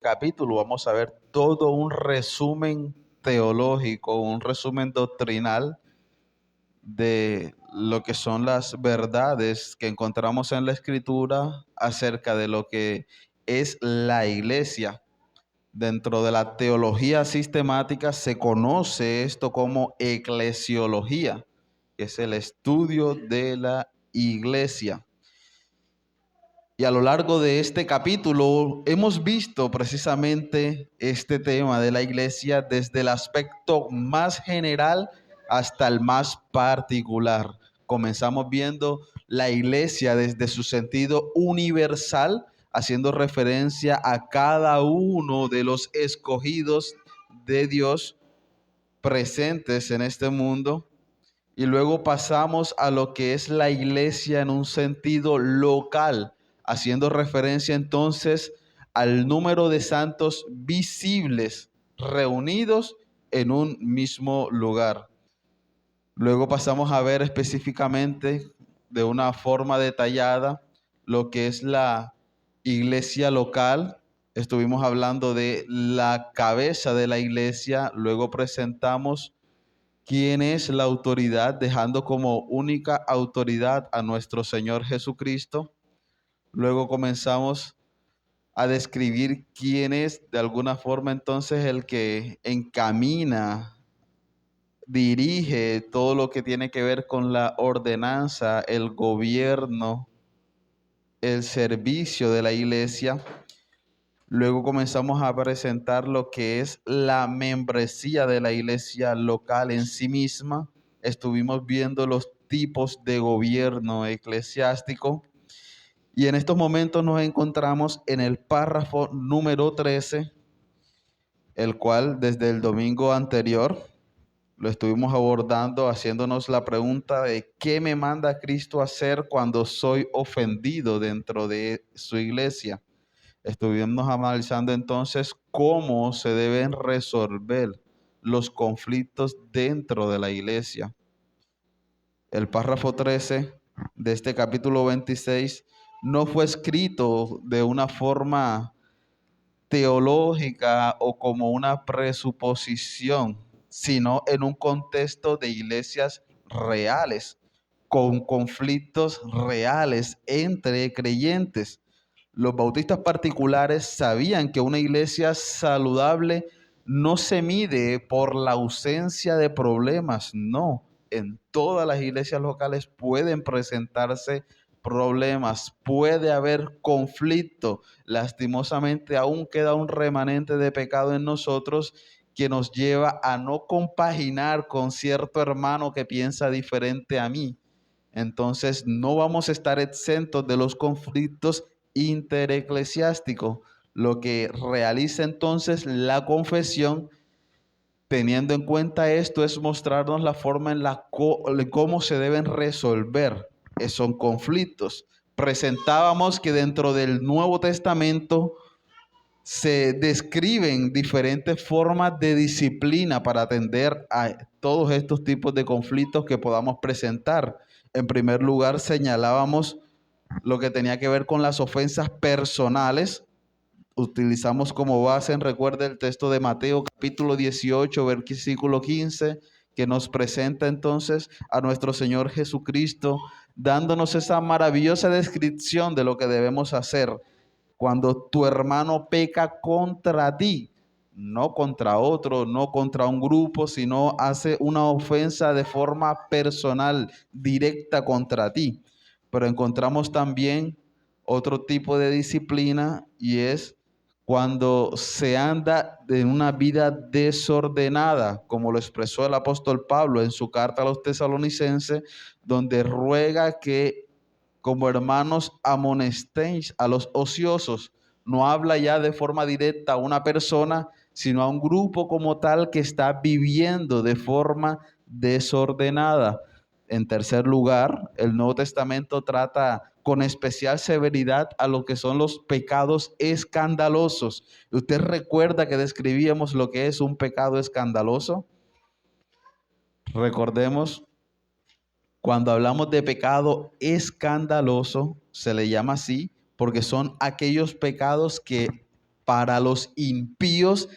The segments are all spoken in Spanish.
capítulo vamos a ver todo un resumen teológico, un resumen doctrinal de lo que son las verdades que encontramos en la Escritura acerca de lo que es la iglesia. Dentro de la teología sistemática se conoce esto como eclesiología, que es el estudio de la iglesia. Y a lo largo de este capítulo hemos visto precisamente este tema de la iglesia desde el aspecto más general hasta el más particular. Comenzamos viendo la iglesia desde su sentido universal, haciendo referencia a cada uno de los escogidos de Dios presentes en este mundo. Y luego pasamos a lo que es la iglesia en un sentido local, haciendo referencia entonces al número de santos visibles reunidos en un mismo lugar. Luego pasamos a ver específicamente de una forma detallada lo que es la iglesia local. Estuvimos hablando de la cabeza de la iglesia, luego presentamos quién es la autoridad, dejando como única autoridad a nuestro Señor Jesucristo. Luego comenzamos a describir quién es de alguna forma entonces el que encamina, dirige todo lo que tiene que ver con la ordenanza, el gobierno, el servicio de la iglesia. Luego comenzamos a presentar lo que es la membresía de la iglesia local en sí misma. Estuvimos viendo los tipos de gobierno eclesiástico. Y en estos momentos nos encontramos en el párrafo número 13, el cual desde el domingo anterior lo estuvimos abordando, haciéndonos la pregunta de ¿qué me manda Cristo a hacer cuando soy ofendido dentro de su iglesia? Estuvimos analizando entonces cómo se deben resolver los conflictos dentro de la iglesia. El párrafo 13 de este capítulo 26 no fue escrito de una forma teológica o como una presuposición, sino en un contexto de iglesias reales, con conflictos reales entre creyentes. Los bautistas particulares sabían que una iglesia saludable no se mide por la ausencia de problemas, no. En todas las iglesias locales pueden presentarse problemas, puede haber conflicto. Lastimosamente aún queda un remanente de pecado en nosotros que nos lleva a no compaginar con cierto hermano que piensa diferente a mí. Entonces no vamos a estar exentos de los conflictos intereclesiásticos. Lo que realiza entonces la confesión, teniendo en cuenta esto, es mostrarnos la forma en cómo se deben resolver esos conflictos. Presentábamos que dentro del Nuevo Testamento se describen diferentes formas de disciplina para atender a todos estos tipos de conflictos que podamos presentar. En primer lugar, señalábamos lo que tenía que ver con las ofensas personales. Utilizamos como base, recuerda el texto de Mateo capítulo 18, versículo 15, que nos presenta entonces a nuestro Señor Jesucristo, dándonos esa maravillosa descripción de lo que debemos hacer cuando tu hermano peca contra ti, no contra otro, no contra un grupo, sino hace una ofensa de forma personal, directa contra ti. Pero encontramos también otro tipo de disciplina y es cuando se anda en una vida desordenada, como lo expresó el apóstol Pablo en su carta a los tesalonicenses, donde ruega que como hermanos amonestéis a los ociosos. No habla ya de forma directa a una persona, sino a un grupo como tal que está viviendo de forma desordenada. En tercer lugar, el Nuevo Testamento trata con especial severidad a lo que son los pecados escandalosos. ¿Usted recuerda que describíamos lo que es un pecado escandaloso? Recordemos, cuando hablamos de pecado escandaloso, se le llama así porque son aquellos pecados que para los impíos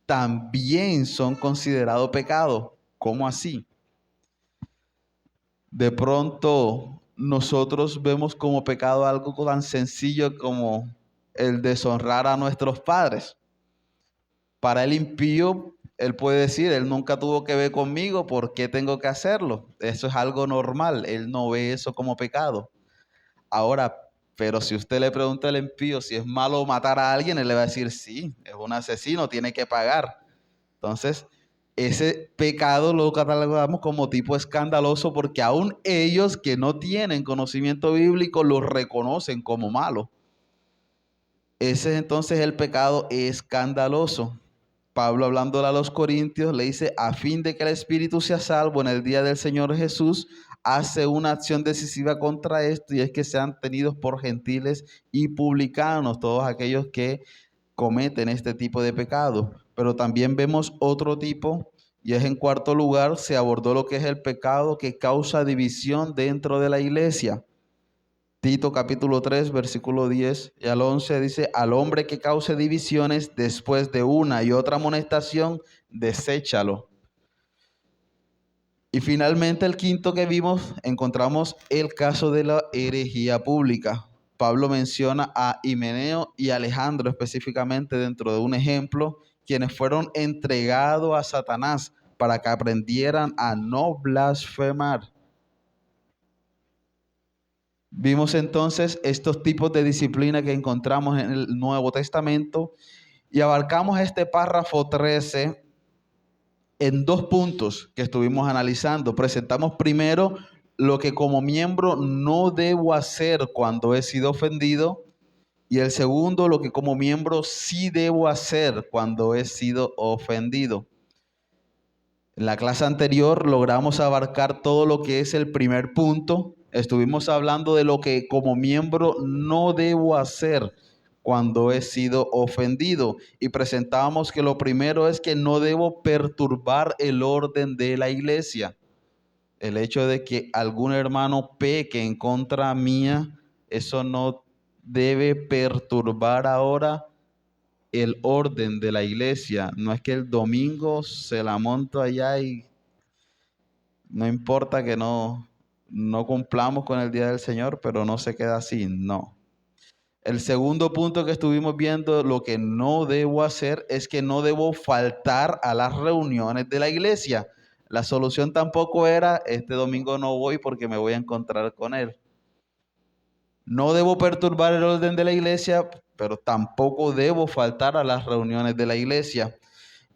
también son considerados pecados. ¿Cómo así? De pronto nosotros vemos como pecado algo tan sencillo como el deshonrar a nuestros padres. Para el impío, él puede decir, él nunca tuvo que ver conmigo, ¿por qué tengo que hacerlo? Eso es algo normal, él no ve eso como pecado. Ahora, pero si usted le pregunta al impío si es malo matar a alguien, él le va a decir, sí, es un asesino, tiene que pagar. Entonces, ese pecado lo catalogamos como tipo escandaloso porque aún ellos que no tienen conocimiento bíblico lo reconocen como malo. Ese es entonces el pecado escandaloso. Pablo, hablándole a los corintios, le dice, a fin de que el espíritu sea salvo en el día del Señor Jesús, hace una acción decisiva contra esto, y es que sean tenidos por gentiles y publicanos, todos aquellos que cometen este tipo de pecado. Pero también vemos otro tipo, y es en cuarto lugar, se abordó lo que es el pecado que causa división dentro de la iglesia. Tito capítulo 3, versículo 10 y al 11 dice, al hombre que cause divisiones después de una y otra amonestación, deséchalo. Y finalmente el quinto que vimos, encontramos el caso de la herejía pública. Pablo menciona a Himeneo y Alejandro específicamente dentro de un ejemplo, quienes fueron entregados a Satanás para que aprendieran a no blasfemar. Vimos entonces estos tipos de disciplina que encontramos en el Nuevo Testamento y abarcamos este párrafo 13 en dos puntos que estuvimos analizando. Presentamos primero lo que como miembro no debo hacer cuando he sido ofendido y el segundo lo que como miembro sí debo hacer cuando he sido ofendido. En la clase anterior logramos abarcar todo lo que es el primer punto. Estuvimos hablando de lo que como miembro no debo hacer cuando he sido ofendido. Y presentábamos que lo primero es que no debo perturbar el orden de la iglesia. El hecho de que algún hermano peque en contra mía, eso no debe perturbar ahora el orden de la iglesia. No es que el domingo se la monto allá y no importa que no cumplamos con el día del Señor, pero no se queda así, no. El segundo punto que estuvimos viendo, lo que no debo hacer es que no debo faltar a las reuniones de la iglesia. La solución tampoco era, este domingo no voy porque me voy a encontrar con él. No debo perturbar el orden de la iglesia, pero tampoco debo faltar a las reuniones de la iglesia.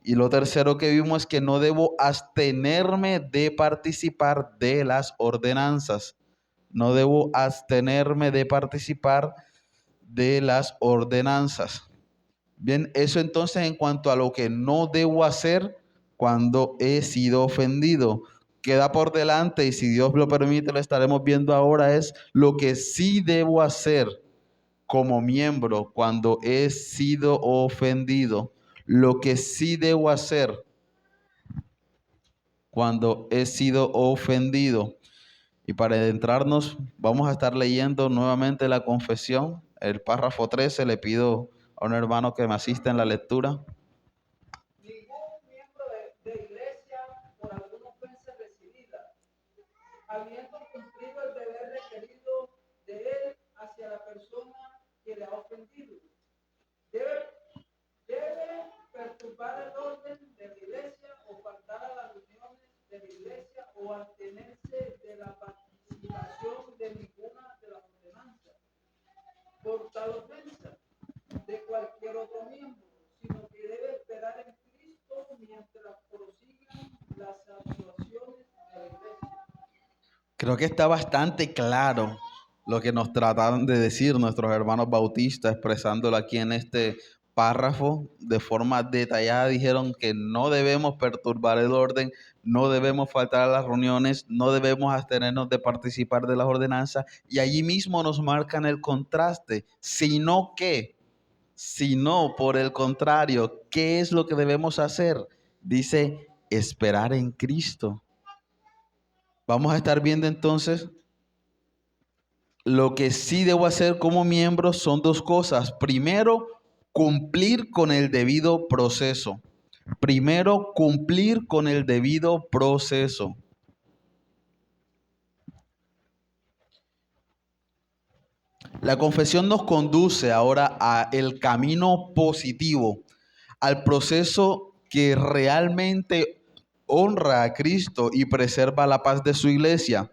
Y lo tercero que vimos es que no debo abstenerme de participar de las ordenanzas. No debo abstenerme de participar de las ordenanzas. Bien, eso entonces en cuanto a lo que no debo hacer cuando he sido ofendido. Queda por delante, y si Dios lo permite, lo estaremos viendo ahora, es lo que sí debo hacer como miembro cuando he sido ofendido. Lo que sí debo hacer cuando he sido ofendido. Y para adentrarnos, vamos a estar leyendo nuevamente la confesión. El párrafo 13, le pido a un hermano que me asista en la lectura. Ningún miembro de iglesia por alguna ofensa recibida, habiendo cumplido el deber requerido de él hacia la persona que le ha ofendido, debe perturbar el orden de la iglesia o faltar a las reuniones de la iglesia o abstenerse de la participación de ninguna de las ordenanzas por tal ofensa de cualquier otro miembro, sino que debe esperar en Cristo mientras prosigan las actuaciones de la iglesia. Creo que está bastante claro lo que nos trataron de decir nuestros hermanos bautistas, expresándolo aquí en este párrafo de forma detallada. Dijeron que no debemos perturbar el orden, no debemos faltar a las reuniones, no debemos abstenernos de participar de las ordenanzas, y allí mismo nos marcan el contraste, sino que, sino por el contrario, ¿qué es lo que debemos hacer? Dice, esperar en Cristo. Vamos a estar viendo entonces lo que sí debo hacer como miembro son dos cosas. Primero, Cumplir con el debido proceso. Primero, cumplir con el debido proceso. La confesión nos conduce ahora a el camino positivo, al proceso que realmente honra a Cristo y preserva la paz de su iglesia.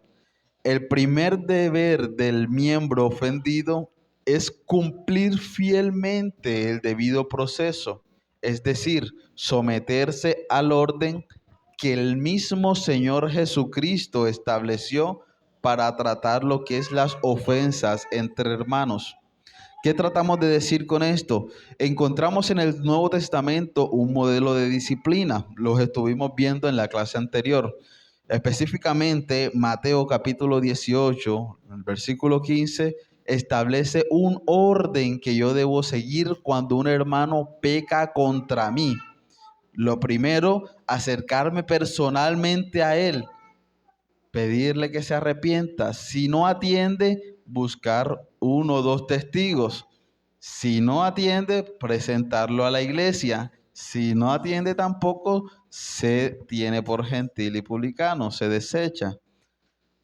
El primer deber del miembro ofendido es cumplir fielmente el debido proceso, es decir, someterse al orden que el mismo Señor Jesucristo estableció para tratar lo que es las ofensas entre hermanos. ¿Qué tratamos de decir con esto? Encontramos en el Nuevo Testamento un modelo de disciplina. Los estuvimos viendo en la clase anterior. Específicamente, Mateo capítulo 18, el versículo 15, establece un orden que yo debo seguir cuando un hermano peca contra mí. Lo primero, acercarme personalmente a él, pedirle que se arrepienta. Si no atiende, buscar uno o dos testigos. Si no atiende, presentarlo a la iglesia. Si no atiende tampoco, se tiene por gentil y publicano, se desecha.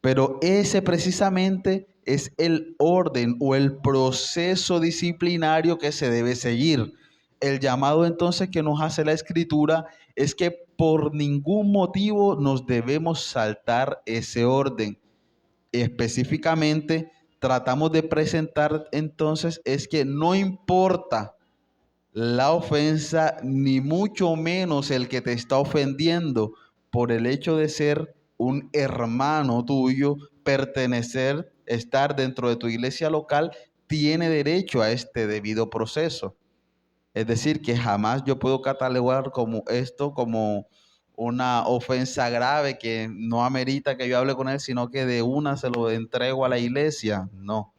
Pero ese precisamente es el orden o el proceso disciplinario que se debe seguir. El llamado entonces que nos hace la Escritura es que por ningún motivo nos debemos saltar ese orden. Específicamente, tratamos de presentar entonces es que no importa la ofensa, ni mucho menos el que te está ofendiendo, por el hecho de ser un hermano tuyo, pertenecer, estar dentro de tu iglesia local, tiene derecho a este debido proceso. Es decir, que jamás yo puedo catalogar como esto como una ofensa grave que no amerita que yo hable con él, sino que de una se lo entrego a la iglesia. No.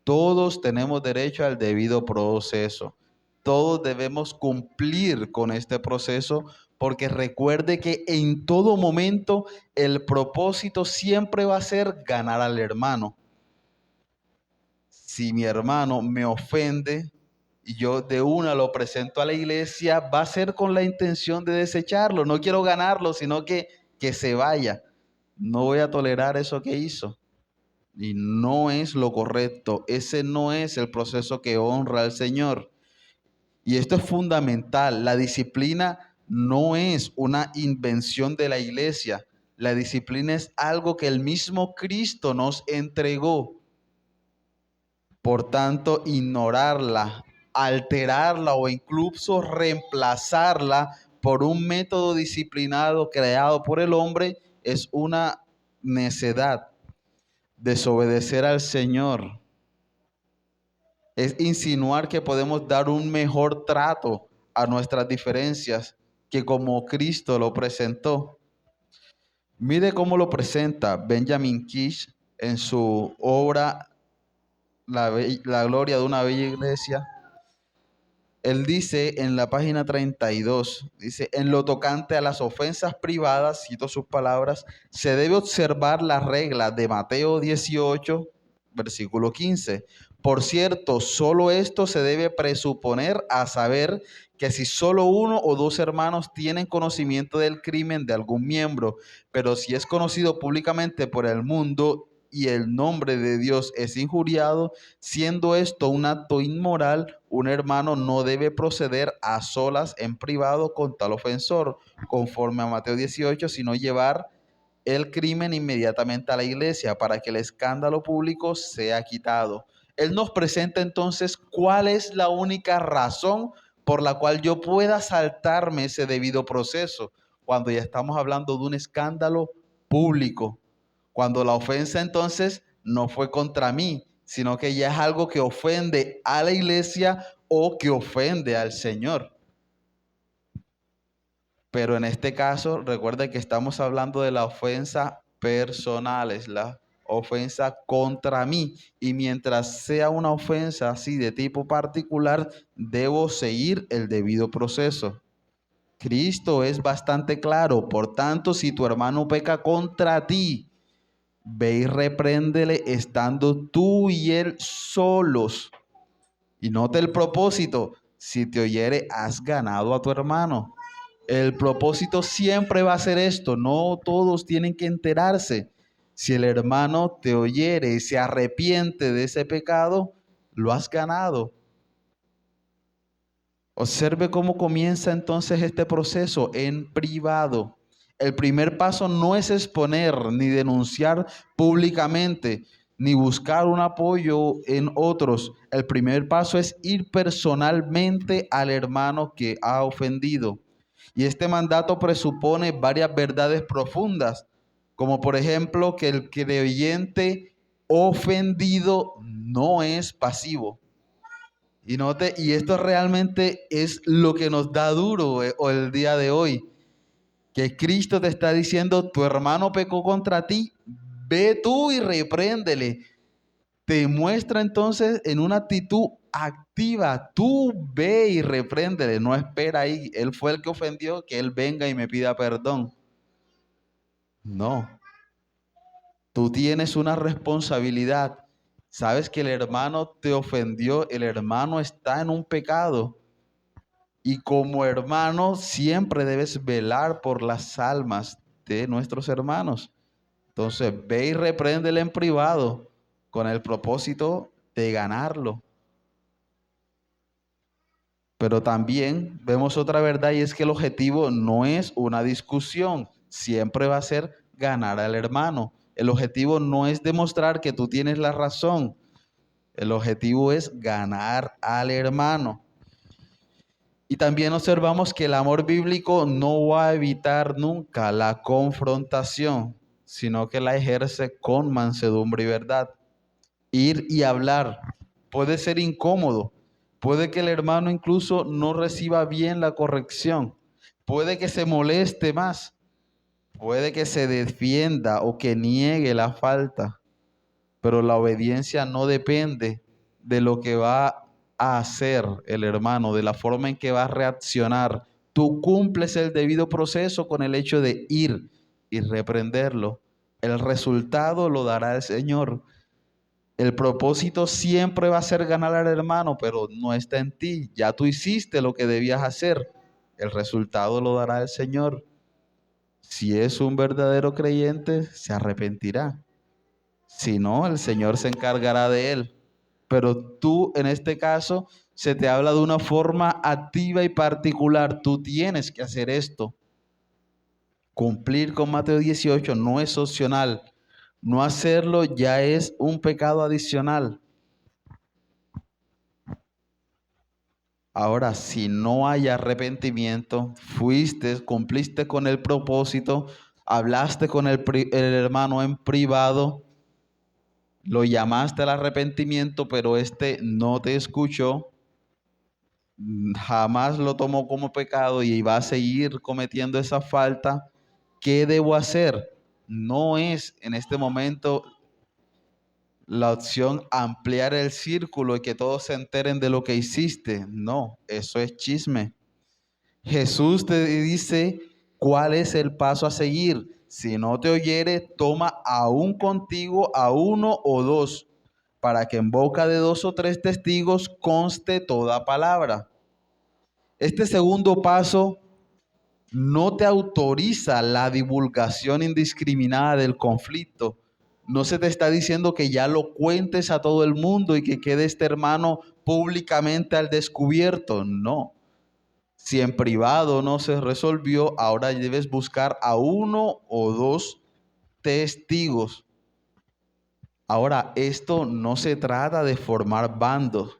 Todos tenemos derecho al debido proceso. Todos debemos cumplir con este proceso porque recuerde que en todo momento el propósito siempre va a ser ganar al hermano. Si mi hermano me ofende y yo de una lo presento a la iglesia, va a ser con la intención de desecharlo. No quiero ganarlo, sino que se vaya. No voy a tolerar eso que hizo. Y no es lo correcto. Ese no es el proceso que honra al Señor. Y esto es fundamental. La disciplina no es una invención de la iglesia. La disciplina es algo que el mismo Cristo nos entregó. Por tanto, ignorarla, alterarla o incluso reemplazarla por un método disciplinado creado por el hombre es una necedad. Desobedecer al Señor es insinuar que podemos dar un mejor trato a nuestras diferencias que como Cristo lo presentó. Mire cómo lo presenta Benjamin Kish en su obra La gloria de una bella iglesia. Él dice en la página 32, dice, en lo tocante a las ofensas privadas, cito sus palabras, se debe observar la regla de Mateo 18, versículo 15. Por cierto, solo esto se debe presuponer, a saber que si solo uno o dos hermanos tienen conocimiento del crimen de algún miembro, pero si es conocido públicamente por el mundo y el nombre de Dios es injuriado, siendo esto un acto inmoral, un hermano no debe proceder a solas en privado con tal ofensor, conforme a Mateo 18, sino llevar el crimen inmediatamente a la iglesia para que el escándalo público sea quitado. Él nos presenta entonces cuál es la única razón por la cual yo pueda saltarme ese debido proceso cuando ya estamos hablando de un escándalo público. Cuando la ofensa entonces no fue contra mí, sino que ya es algo que ofende a la iglesia o que ofende al Señor. Pero en este caso, recuerde que estamos hablando de la ofensa personal, es la ofensa contra mí. Y mientras sea una ofensa así de tipo particular, debo seguir el debido proceso. Cristo es bastante claro. Por tanto, si tu hermano peca contra ti, ve y repréndele estando tú y él solos. Y note el propósito. si te oyere, has ganado a tu hermano. El propósito siempre va a ser esto, no todos tienen que enterarse. Si el hermano te oyere y se arrepiente de ese pecado, lo has ganado. Observe cómo comienza entonces este proceso en privado. El primer paso no es exponer ni denunciar públicamente, ni buscar un apoyo en otros. El primer paso es ir personalmente al hermano que ha ofendido. Y este mandato presupone varias verdades profundas, como por ejemplo que el creyente ofendido no es pasivo. Y esto realmente es lo que nos da duro o el día de hoy, que Cristo te está diciendo, tu hermano pecó contra ti, ve tú y repréndele. Te muestra entonces en una actitud activa, tú ve y repréndele, no espera ahí, él fue el que ofendió, que él venga y me pida perdón. No, tú tienes una responsabilidad. Sabes que el hermano te ofendió, el hermano está en un pecado. Y como hermano siempre debes velar por las almas de nuestros hermanos. Entonces ve y repréndele en privado con el propósito de ganarlo. Pero también vemos otra verdad y es que el objetivo no es una discusión, siempre va a ser ganar al hermano. El objetivo no es demostrar que tú tienes la razón, el objetivo es ganar al hermano. Y también observamos que el amor bíblico no va a evitar nunca la confrontación, sino que la ejerce con mansedumbre y verdad. Ir y hablar puede ser incómodo, puede que el hermano incluso no reciba bien la corrección, puede que se moleste más, puede que se defienda o que niegue la falta, pero la obediencia no depende de lo que va a hacer el hermano, de la forma en que va a reaccionar. Tú cumples el debido proceso con el hecho de ir y reprenderlo. El resultado lo dará el Señor. El propósito siempre va a ser ganar al hermano, pero no está en ti. Ya tú hiciste lo que debías hacer. El resultado lo dará el Señor. Si es un verdadero creyente, se arrepentirá. Si no, el Señor se encargará de él. Pero tú, en este caso, se te habla de una forma activa y particular. Tú tienes que hacer esto. Cumplir con Mateo 18 no es opcional. No hacerlo ya es un pecado adicional. Ahora, si no hay arrepentimiento, cumpliste con el propósito, hablaste con el hermano en privado, lo llamaste al arrepentimiento, pero este no te escuchó, jamás lo tomó como pecado y va a seguir cometiendo esa falta, ¿qué debo hacer? No es en este momento la opción ampliar el círculo y que todos se enteren de lo que hiciste. No, eso es chisme. Jesús te dice cuál es el paso a seguir. Si no te oyere, toma aún contigo a uno o dos, para que en boca de dos o tres testigos conste toda palabra. Este segundo paso no te autoriza la divulgación indiscriminada del conflicto. No se te está diciendo que ya lo cuentes a todo el mundo y que quede este hermano públicamente al descubierto. No. Si en privado no se resolvió, ahora debes buscar a uno o dos testigos. Ahora, esto no se trata de formar bandos.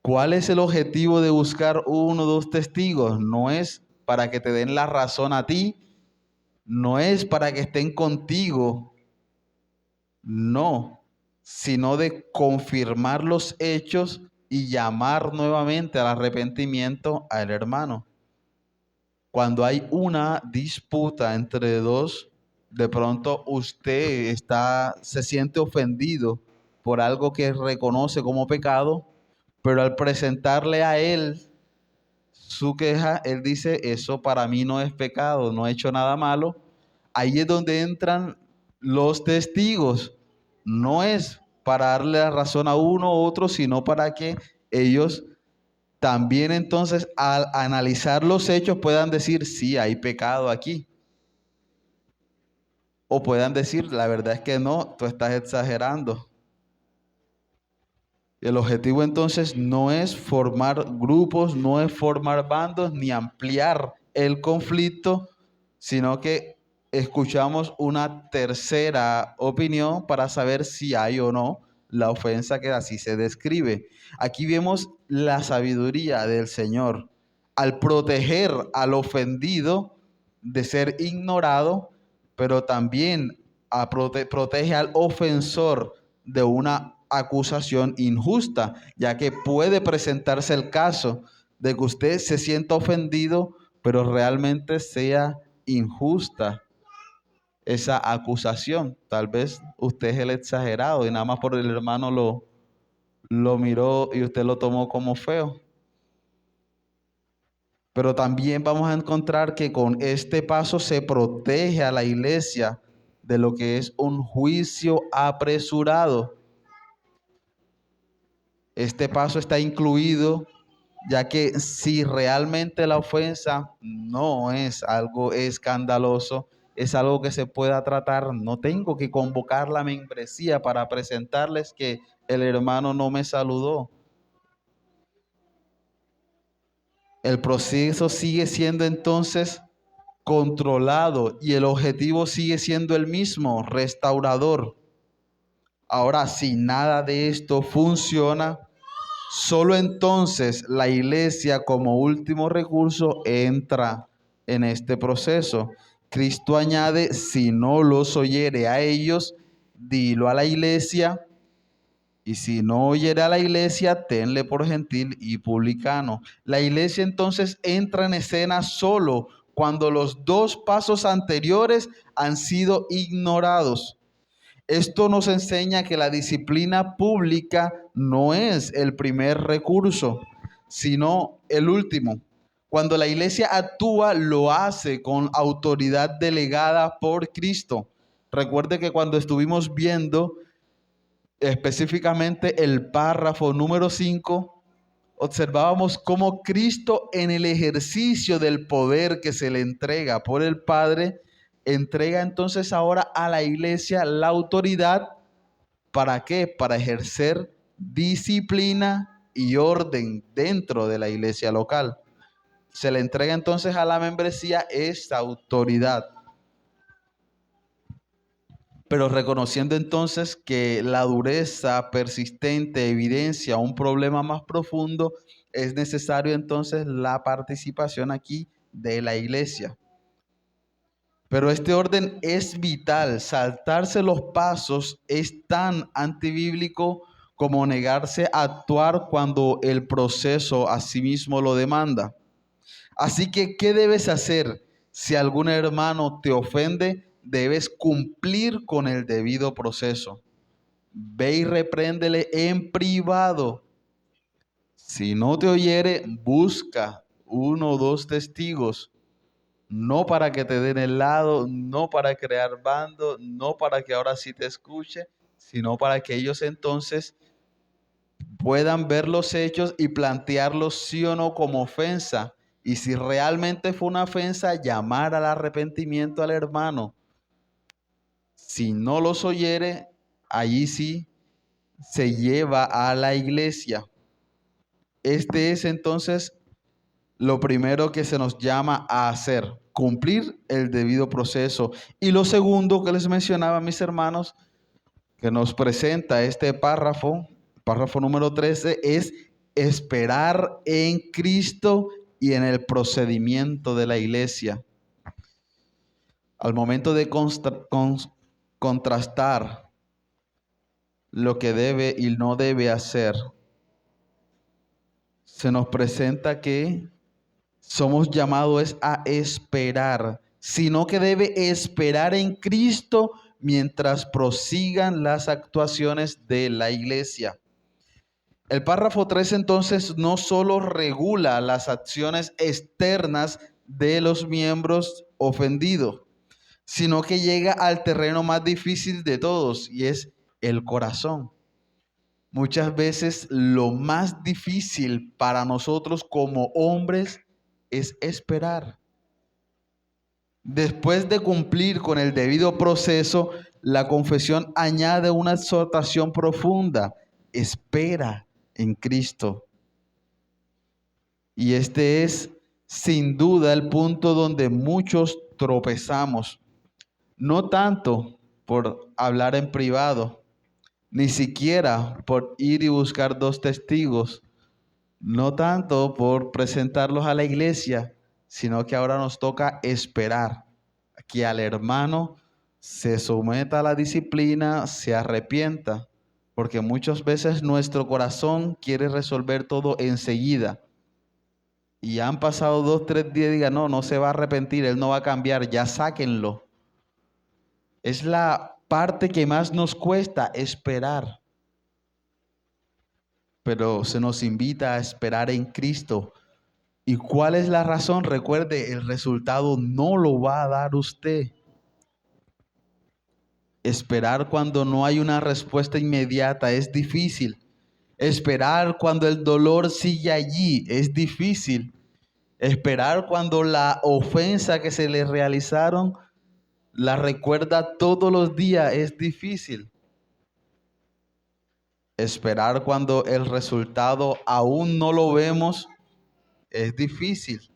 ¿Cuál es el objetivo de buscar uno o dos testigos? No es para que te den la razón a ti, no es para que estén contigo, no, sino de confirmar los hechos y llamar nuevamente al arrepentimiento al hermano. Cuando hay una disputa entre dos, de pronto usted se siente ofendido por algo que reconoce como pecado, pero al presentarle a él su queja, él dice, eso para mí no es pecado, no he hecho nada malo. Ahí es donde entran los testigos. No es para darle la razón a uno u otro, sino para que ellos también entonces al analizar los hechos puedan decir, sí, hay pecado aquí. O puedan decir, la verdad es que no, tú estás exagerando. El objetivo entonces no es formar grupos, no es formar bandos, ni ampliar el conflicto, sino que escuchamos una tercera opinión para saber si hay o no la ofensa que así se describe. Aquí vemos la sabiduría del Señor al proteger al ofendido de ser ignorado, pero también protege al ofensor de una acusación injusta, ya que puede presentarse el caso de que usted se sienta ofendido, pero realmente sea injusta esa acusación. Tal vez usted es el exagerado y nada más por el hermano lo miró y usted lo tomó como feo. Pero también vamos a encontrar que con este paso se protege a la iglesia de lo que es un juicio apresurado. Este paso está incluido ya que si realmente la ofensa no es algo escandaloso, es algo que se pueda tratar, no tengo que convocar la membresía para presentarles que el hermano no me saludó. El proceso sigue siendo entonces controlado y el objetivo sigue siendo el mismo, restaurador. Ahora, si nada de esto funciona, solo entonces la iglesia como último recurso entra en este proceso. Cristo añade, si no los oyere a ellos, dilo a la iglesia, y si no oyere a la iglesia, tenle por gentil y publicano. La iglesia entonces entra en escena solo cuando los dos pasos anteriores han sido ignorados. Esto nos enseña que la disciplina pública no es el primer recurso, sino el último. Cuando la iglesia actúa, lo hace con autoridad delegada por Cristo. Recuerde que cuando estuvimos viendo específicamente el párrafo número 5, observábamos cómo Cristo, en el ejercicio del poder que se le entrega por el Padre, entrega entonces ahora a la iglesia la autoridad. ¿Para qué? Para ejercer disciplina y orden dentro de la iglesia local. Se le entrega entonces a la membresía esa autoridad. Pero reconociendo entonces que la dureza persistente evidencia un problema más profundo, es necesario entonces la participación aquí de la iglesia. Pero este orden es vital. Saltarse los pasos es tan antibíblico como negarse a actuar cuando el proceso a sí mismo lo demanda. Así que, ¿qué debes hacer? Si algún hermano te ofende, debes cumplir con el debido proceso. Ve y repréndele en privado. Si no te oyere, busca 1 o 2 testigos. No para que te den el lado, no para crear bando, no para que ahora sí te escuche, sino para que ellos entonces puedan ver los hechos y plantearlos sí o no como ofensa. Y si realmente fue una ofensa, llamar al arrepentimiento al hermano. Si no los oyere, allí sí se lleva a la iglesia. Este es entonces lo primero que se nos llama a hacer, cumplir el debido proceso. Y lo segundo que les mencionaba, mis hermanos, que nos presenta este párrafo número 13, es esperar en Cristo y en el procedimiento de la iglesia. Al momento de contrastar lo que debe y no debe hacer, se nos presenta que somos llamados a esperar, sino que debe esperar en Cristo mientras prosigan las actuaciones de la iglesia. El párrafo 3 entonces no solo regula las acciones externas de los miembros ofendidos, sino que llega al terreno más difícil de todos y es el corazón. Muchas veces lo más difícil para nosotros como hombres es esperar. Después de cumplir con el debido proceso, la confesión añade una exhortación profunda. Espera en Cristo. Y este es sin duda el punto donde muchos tropezamos. No tanto por hablar en privado, ni siquiera por ir y buscar 2 testigos, no tanto por presentarlos a la iglesia, sino que ahora nos toca esperar que al hermano se someta a la disciplina, se arrepienta, porque muchas veces nuestro corazón quiere resolver todo enseguida. Y han pasado 2, 3 días y digan, no, no se va a arrepentir, él no va a cambiar, ya sáquenlo. Es la parte que más nos cuesta, esperar. Pero se nos invita a esperar en Cristo. ¿Y cuál es la razón? Recuerde, el resultado no lo va a dar usted. Esperar cuando no hay una respuesta inmediata es difícil. Esperar cuando el dolor sigue allí es difícil. Esperar cuando la ofensa que se le realizaron la recuerda todos los días es difícil. Esperar cuando el resultado aún no lo vemos es difícil.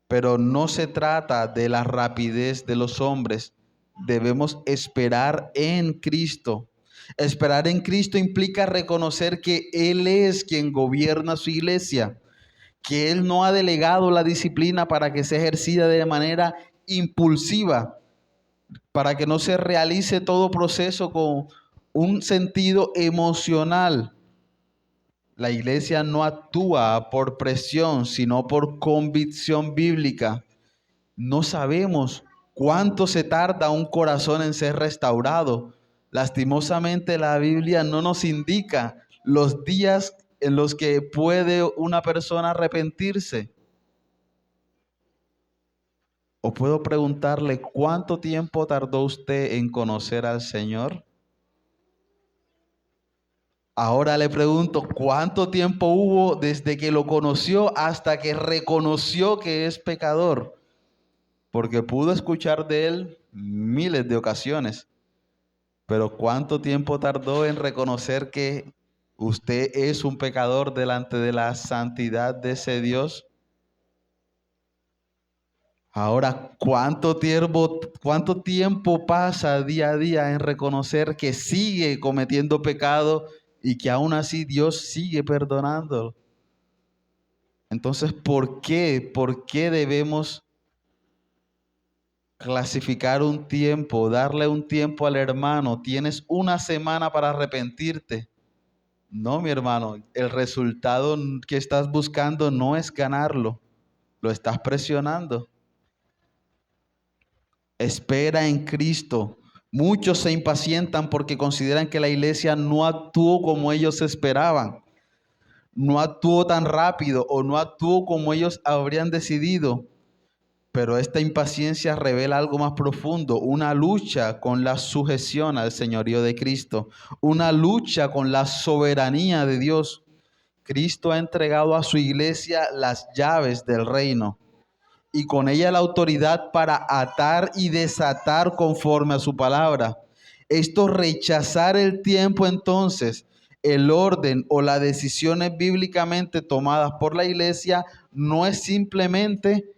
Pero no se trata de la rapidez de los hombres. Debemos esperar en Cristo. Esperar en Cristo implica reconocer que Él es quien gobierna su iglesia, que Él no ha delegado la disciplina para que sea ejercida de manera impulsiva, para que no se realice todo proceso con un sentido emocional. La iglesia no actúa por presión, sino por convicción bíblica. No sabemos cuánto se tarda un corazón en ser restaurado. Lastimosamente, la Biblia no nos indica los días en los que puede una persona arrepentirse. O puedo preguntarle, ¿cuánto tiempo tardó usted en conocer al Señor? Ahora le pregunto, ¿cuánto tiempo hubo desde que lo conoció hasta que reconoció que es pecador? Porque pudo escuchar de él miles de ocasiones, pero ¿cuánto tiempo tardó en reconocer que usted es un pecador delante de la santidad de ese Dios? Ahora, ¿cuánto tiempo pasa día a día en reconocer que sigue cometiendo pecado y que aún así Dios sigue perdonándolo? Entonces, ¿por qué? ¿Por qué debemos clasificar un tiempo, darle un tiempo al hermano? Tienes una semana para arrepentirte. No, mi hermano, el resultado que estás buscando no es ganarlo, lo estás presionando. Espera en Cristo. Muchos se impacientan porque consideran que la iglesia no actuó como ellos esperaban, no actuó tan rápido o no actuó como ellos habrían decidido. Pero esta impaciencia revela algo más profundo, una lucha con la sujeción al señorío de Cristo, una lucha con la soberanía de Dios. Cristo ha entregado a su iglesia las llaves del reino y con ella la autoridad para atar y desatar conforme a su palabra. Esto rechazar el tiempo entonces, el orden o las decisiones bíblicamente tomadas por la iglesia no es simplemente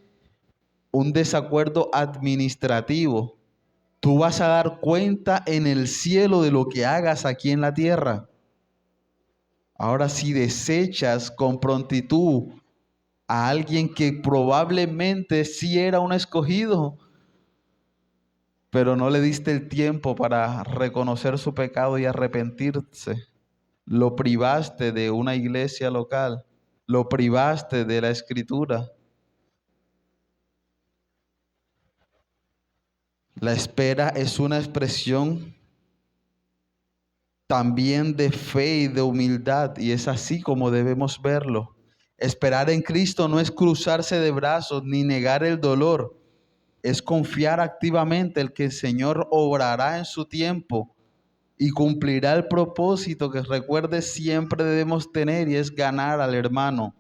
un desacuerdo administrativo. Tú vas a dar cuenta en el cielo de lo que hagas aquí en la tierra. Ahora, si desechas con prontitud a alguien que probablemente sí era un escogido, pero no le diste el tiempo para reconocer su pecado y arrepentirse, lo privaste de una iglesia local, lo privaste de la escritura. La espera es una expresión también de fe y de humildad, y es así como debemos verlo. Esperar en Cristo no es cruzarse de brazos ni negar el dolor, es confiar activamente en que el Señor obrará en su tiempo, y cumplirá el propósito que, recuerde, siempre debemos tener, y es ganar al hermano.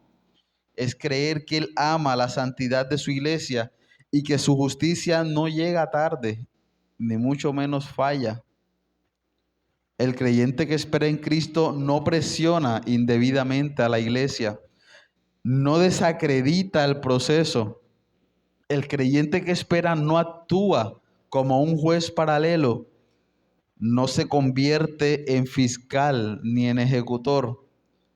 Es creer que Él ama la santidad de su iglesia y que su justicia no llega tarde, ni mucho menos falla. El creyente que espera en Cristo no presiona indebidamente a la iglesia, no desacredita el proceso. El creyente que espera no actúa como un juez paralelo, no se convierte en fiscal ni en ejecutor.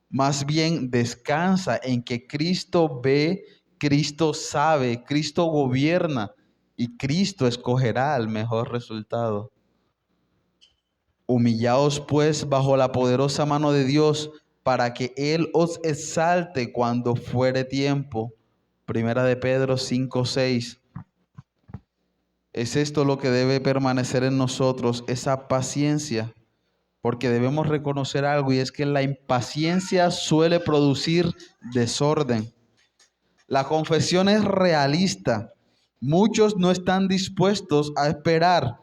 Más bien descansa en que Cristo ve, Cristo sabe, Cristo gobierna y Cristo escogerá el mejor resultado. Humillaos pues bajo la poderosa mano de Dios, para que Él os exalte cuando fuere tiempo. Primera de Pedro 5:6. Es esto lo que debe permanecer en nosotros, esa paciencia, porque debemos reconocer algo, y es que la impaciencia suele producir desorden. La confesión es realista. Muchos no están dispuestos a esperar.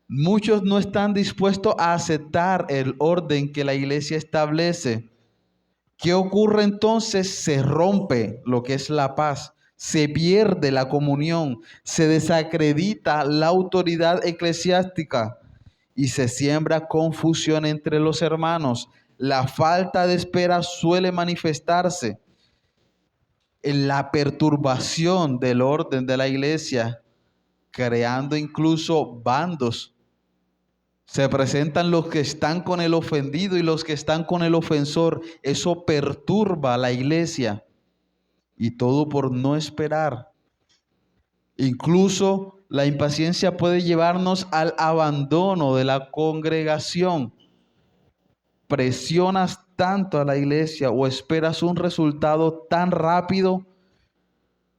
Muchos no están dispuestos a aceptar el orden que la iglesia establece. ¿Qué ocurre entonces? Se rompe lo que es la paz, se pierde la comunión, se desacredita la autoridad eclesiástica y se siembra confusión entre los hermanos. La falta de espera suele manifestarse en la perturbación del orden de la iglesia, creando incluso bandos. Se presentan los que están con el ofendido y los que están con el ofensor. Eso perturba a la iglesia. Y todo por no esperar. Incluso la impaciencia puede llevarnos al abandono de la congregación. Presionas tanto a la iglesia o esperas un resultado tan rápido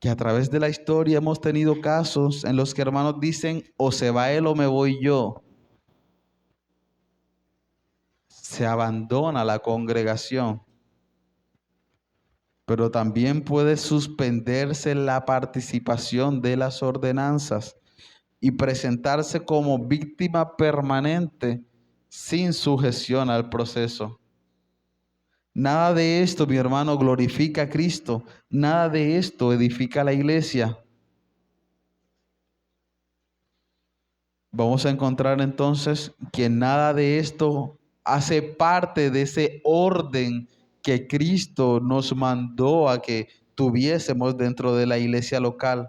que a través de la historia hemos tenido casos en los que hermanos dicen, o se va él o me voy yo. Se abandona la congregación. Pero también puede suspenderse la participación de las ordenanzas y presentarse como víctima permanente sin sujeción al proceso. Nada de esto, mi hermano, glorifica a Cristo. Nada de esto edifica a la iglesia. Vamos a encontrar entonces que nada de esto hace parte de ese orden que Cristo nos mandó a que tuviésemos dentro de la iglesia local.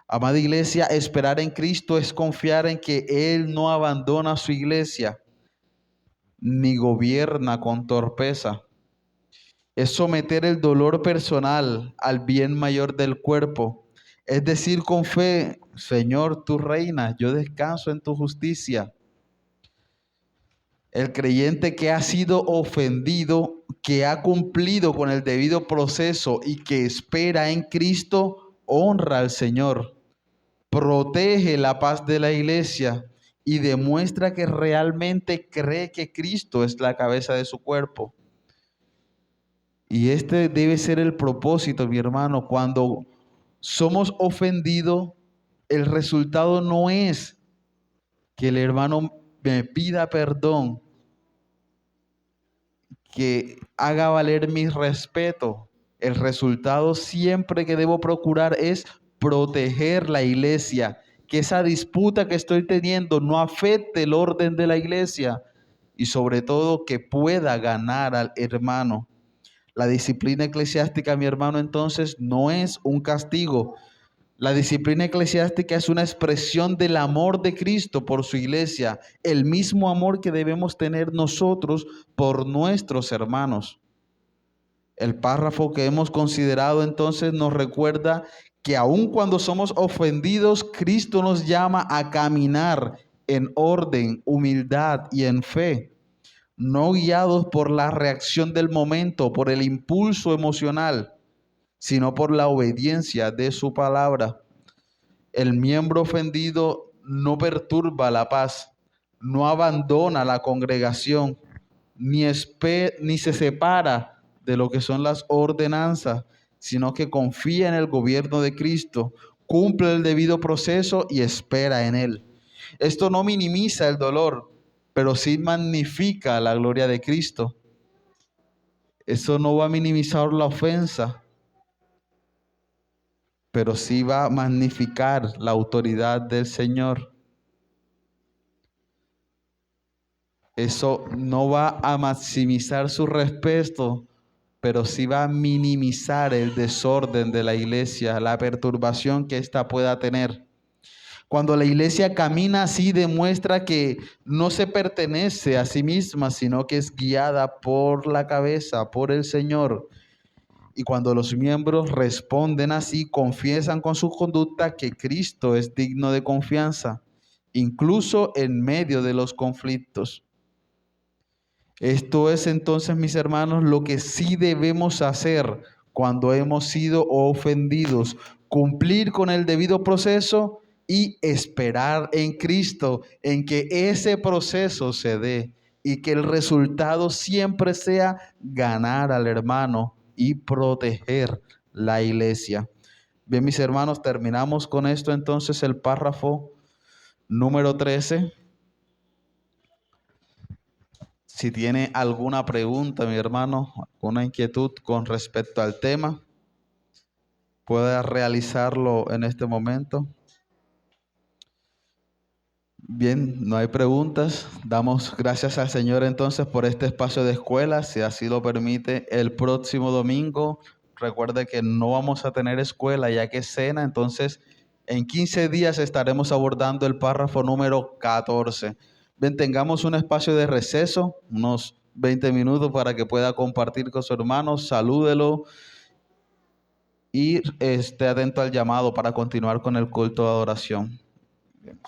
Amada iglesia, esperar en Cristo es confiar en que Él no abandona su iglesia, ni gobierna con torpeza. Es someter el dolor personal al bien mayor del cuerpo. Es decir, con fe, Señor, tú reinas, yo descanso en tu justicia. El creyente que ha sido ofendido, que ha cumplido con el debido proceso y que espera en Cristo, honra al Señor, protege la paz de la iglesia y demuestra que realmente cree que Cristo es la cabeza de su cuerpo. Y este debe ser el propósito, mi hermano. Cuando somos ofendidos, el resultado no es que el hermano me pida perdón, que haga valer mi respeto. El resultado siempre que debo procurar es proteger la iglesia, que esa disputa que estoy teniendo no afecte el orden de la iglesia y sobre todo que pueda ganar al hermano. La disciplina eclesiástica, mi hermano, entonces no es un castigo. La disciplina eclesiástica es una expresión del amor de Cristo por su iglesia, el mismo amor que debemos tener nosotros por nuestros hermanos. El párrafo que hemos considerado entonces nos recuerda que aun cuando somos ofendidos, Cristo nos llama a caminar en orden, humildad y en fe, no guiados por la reacción del momento, por el impulso emocional, sino por la obediencia de su palabra. El miembro ofendido no perturba la paz, no abandona la congregación, ni se separa de lo que son las ordenanzas, sino que confía en el gobierno de Cristo, cumple el debido proceso y espera en Él. Esto no minimiza el dolor, pero sí magnifica la gloria de Cristo. Eso no va a minimizar la ofensa, pero sí va a magnificar la autoridad del Señor. Eso no va a maximizar su respeto, pero sí va a minimizar el desorden de la iglesia, la perturbación que ésta pueda tener. Cuando la iglesia camina así, demuestra que no se pertenece a sí misma, sino que es guiada por la cabeza, por el Señor. Y cuando los miembros responden así, confiesan con su conducta que Cristo es digno de confianza, incluso en medio de los conflictos. Esto es entonces, mis hermanos, lo que sí debemos hacer cuando hemos sido ofendidos: cumplir con el debido proceso y esperar en Cristo, en que ese proceso se dé y que el resultado siempre sea ganar al hermano y proteger la iglesia. Bien, mis hermanos, terminamos con esto entonces el párrafo número 13. Si tiene alguna pregunta, mi hermano, alguna inquietud con respecto al tema, puede realizarlo en este momento. Bien, no hay preguntas. Damos gracias al Señor entonces por este espacio de escuela. Si así lo permite, el próximo domingo, recuerde que no vamos a tener escuela ya que es cena, entonces en 15 días estaremos abordando el párrafo número 14. Bien, tengamos un espacio de receso, unos 20 minutos para que pueda compartir con su hermano, salúdelo y esté atento al llamado para continuar con el culto de adoración. Bien.